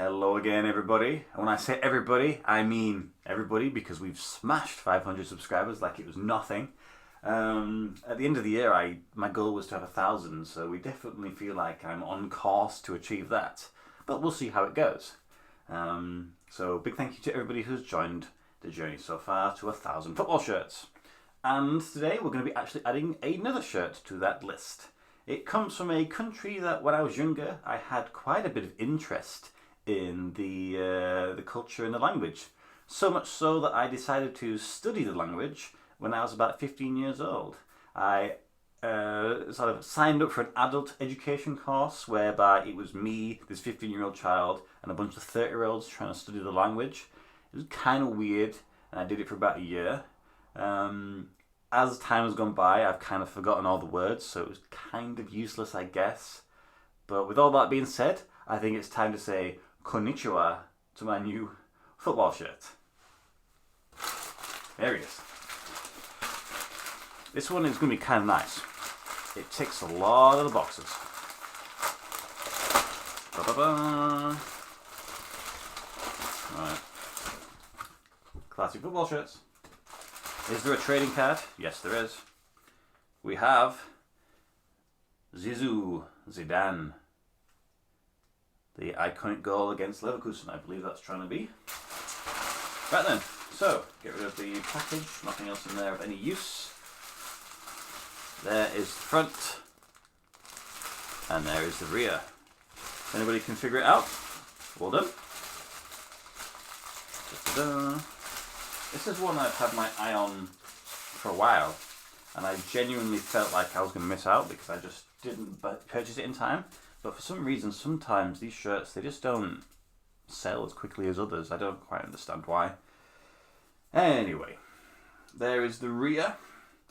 Hello again, everybody. And when I say everybody, I mean everybody because we've smashed 500 subscribers like it was nothing. At the end of the year, my goal was to have 1,000, so we definitely feel like I'm on course to achieve that. But we'll see how it goes. So big thank you to everybody who's joined the journey so far to 1,000 football shirts. And today we're going to be actually adding another shirt to that list. It comes from a country that when I was younger, I had quite a bit of interest in the culture and the language. So much so that I decided to study the language when I was about 15 years old. I sort of signed up for an adult education course whereby it was me, this 15-year-old child, and a bunch of 30-year-olds trying to study the language. It was kind of weird, and I did it for about a year. As time has gone by, I've kind of forgotten all the words, so it was kind of useless, I guess. But with all that being said, I think it's time to say konnichiwa to my new football shirt. There he is. This one is going to be kind of nice. It ticks a lot of the boxes. Ba-ba-ba. Right. Classic football shirts. Is there a trading card? Yes, there is. We have Zidane. The iconic goal against Leverkusen, I believe that's trying to be. Right then, so get rid of the package, nothing else in there of any use. There is the front, and there is the rear. Anybody can figure it out? Well done. Ta-da. This is one I've had my eye on for a while, and I genuinely felt like I was going to miss out because I just didn't purchase it in time. But for some reason, sometimes these shirts, they just don't sell as quickly as others. I don't quite understand why. Anyway, there is the rear.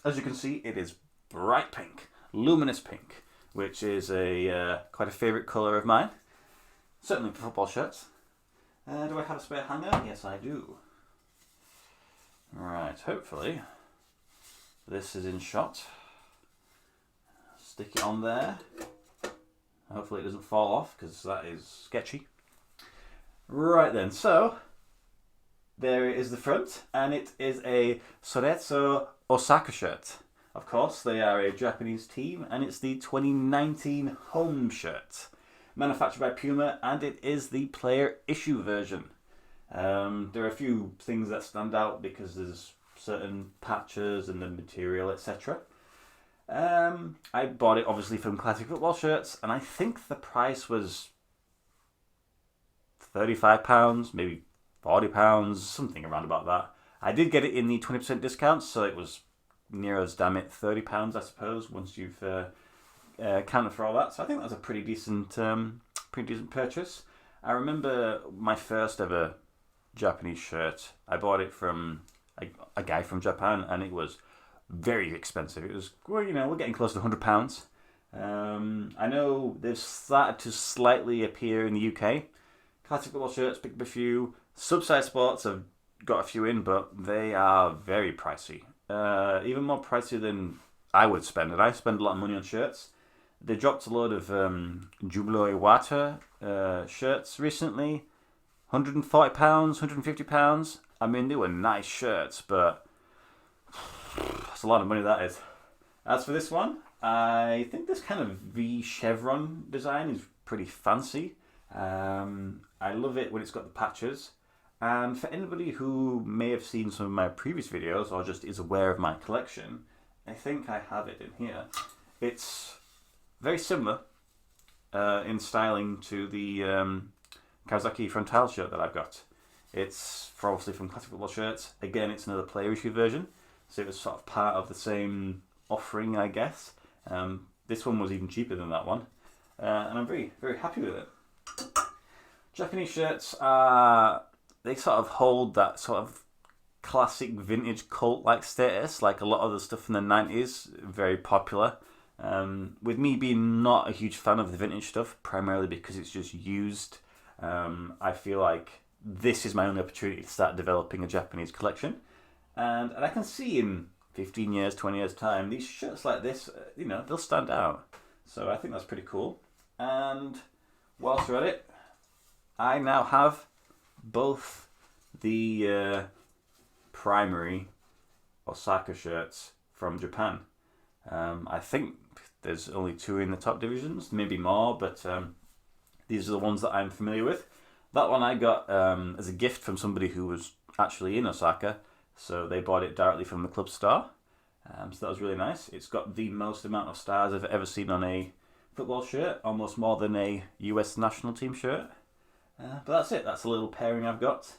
As you can see, it is bright pink, luminous pink, which is quite a favourite colour of mine. Certainly for football shirts. Do I have a spare hanger? Yes, I do. Right, hopefully this is in shot. Stick it on there. Hopefully it doesn't fall off because that is sketchy. Right then, so there is the front, and it is a Cerezo Osaka shirt. Of course, they are a Japanese team, and it's the 2019 home shirt. Manufactured by Puma, and it is the player issue version. There are a few things that stand out because there's certain patches and the material, etc. I bought it obviously from Classic Football Shirts, and I think the price was £35, maybe £40, something around about that. I did get it in the 20% discount, so it was near as damn it £30, I suppose, once you've counted for all that. So I think that's a pretty decent purchase. I remember my first ever Japanese shirt. I bought it from a guy from Japan, and it was very expensive. It was, well, we're getting close to £100. I know they've started to slightly appear in the UK. Classic Football Shirts picked up a few. Subside Sports have got a few in, but they are very pricey. Even more pricey than I would spend, and I spend a lot of money on shirts. They dropped a load of Jubilo Iwata shirts recently. £140, £150. I mean, they were nice shirts, but that's a lot of money, that is. As for this one, I think this kind of V chevron design is pretty fancy. I love it when it's got the patches. And for anybody who may have seen some of my previous videos or just is aware of my collection, I think I have it in here. It's very similar in styling to the Kawasaki Frontale shirt that I've got. It's obviously from Classic Football Shirts. Again, it's another player issue version, so it was sort of part of the same offering, I guess. This one was even cheaper than that one, and I'm very, very happy with it. Japanese shirts they sort of hold that sort of classic vintage cult-like status, like a lot of the stuff from the 90s, very popular. With me being not a huge fan of the vintage stuff, primarily because it's just used, I feel like this is my only opportunity to start developing a Japanese collection. And I can see in 15 years, 20 years time, these shirts like this, they'll stand out. So I think that's pretty cool. And whilst we're at it, I now have both the primary Osaka shirts from Japan. I think there's only 2 in the top divisions, maybe more, but these are the ones that I'm familiar with. That one I got as a gift from somebody who was actually in Osaka, so they bought it directly from the club store. So that was really nice. It's got the most amount of stars I've ever seen on a football shirt, almost more than a US national team shirt. But that's it. That's a little pairing I've got.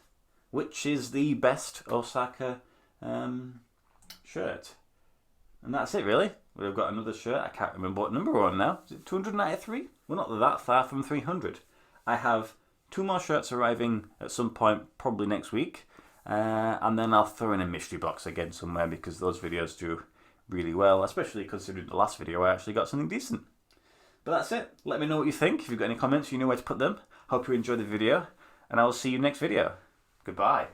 Which is the best Osaka shirt? And that's it, really. We've got another shirt. I can't remember what number we're on now. Is it 293? We're not that far from 300. I have 2 more shirts arriving at some point, probably next week. And then I'll throw in a mystery box again somewhere because those videos do really well, especially considering the last video I actually got something decent. But that's it. Let me know what you think. If you've got any comments, you know where to put them. Hope you enjoyed the video, and I will see you next video. Goodbye.